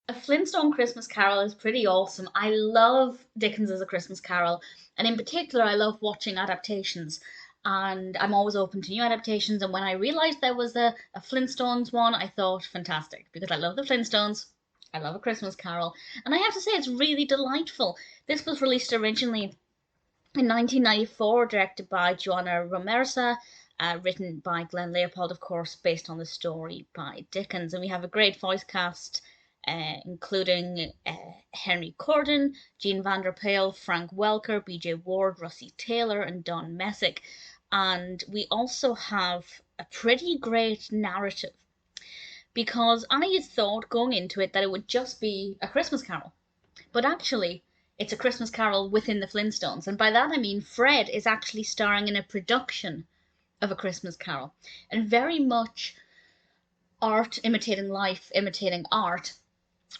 A Flintstone Christmas Carol is pretty awesome. I love Dickens as a Christmas Carol, and in particular, I love watching adaptations. And I'm always open to new adaptations. And when I realized there was a Flintstones one, I thought fantastic because I love the Flintstones. I love a Christmas Carol, and I have to say it's really delightful. This was released originally in 1994, directed by Joanna Romersa, written by Glenn Leopold, of course, based on the story by Dickens. And we have a great voice cast, including Henry Corden, Jean Vander Frank Welker, BJ Ward, Russi Taylor, and Don Messick. And we also have a pretty great narrative because I had thought going into it that it would just be a Christmas Carol. But actually, it's a Christmas Carol within the Flintstones. And by that I mean Fred is actually starring in a production of A Christmas Carol. And very much art imitating life, imitating art,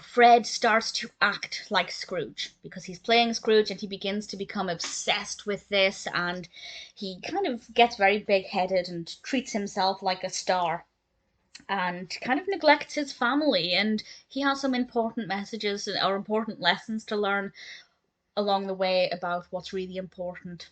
Fred starts to act like Scrooge because he's playing Scrooge and he begins to become obsessed with this, and he kind of gets very big headed and treats himself like a star and kind of neglects his family, and he has some important messages or important lessons to learn along the way about what's really important.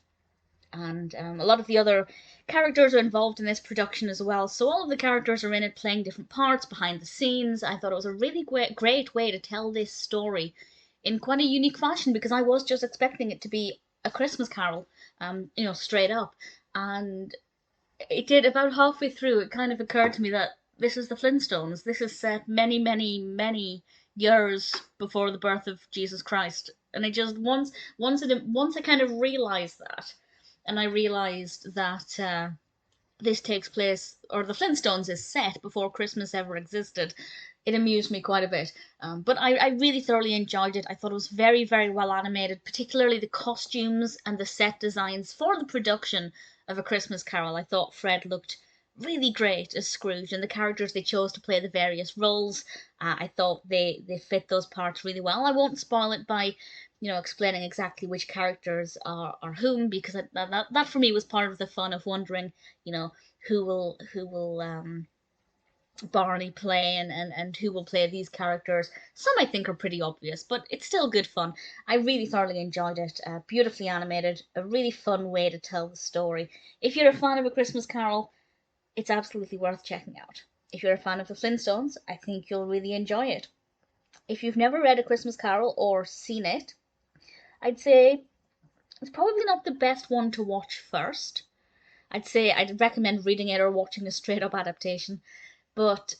And a lot of the other characters are involved in this production as well. So all of the characters are in it playing different parts behind the scenes. I thought it was a really great way to tell this story in quite a unique fashion because I was just expecting it to be a Christmas Carol, straight up. And it did about halfway through. It kind of occurred to me that this is the Flintstones. This is set many, many, many years before the birth of Jesus Christ. And I just once I kind of realized that, and I realized that this takes place, or the Flintstones is set before Christmas ever existed, it amused me quite a bit. But I really thoroughly enjoyed it. I thought it was very, very well animated, particularly the costumes and the set designs for the production of A Christmas Carol. I thought Fred looked really great as Scrooge, and the characters they chose to play the various roles, I thought they fit those parts really well. I won't spoil it by explaining exactly which characters are whom, because that for me was part of the fun of wondering, who will Barney play and who will play these characters. Some I think are pretty obvious, but it's still good fun. I really thoroughly enjoyed it. Beautifully animated, a really fun way to tell the story. If you're a fan of A Christmas Carol, it's absolutely worth checking out. If you're a fan of the Flintstones, I think you'll really enjoy it. If you've never read A Christmas Carol or seen it, I'd say it's probably not the best one to watch first. I'd say I'd recommend reading it or watching a straight up adaptation. But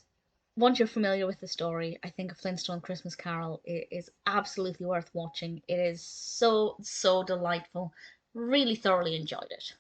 once you're familiar with the story, I think A Flintstone Christmas Carol is absolutely worth watching. It is so, so delightful. Really thoroughly enjoyed it.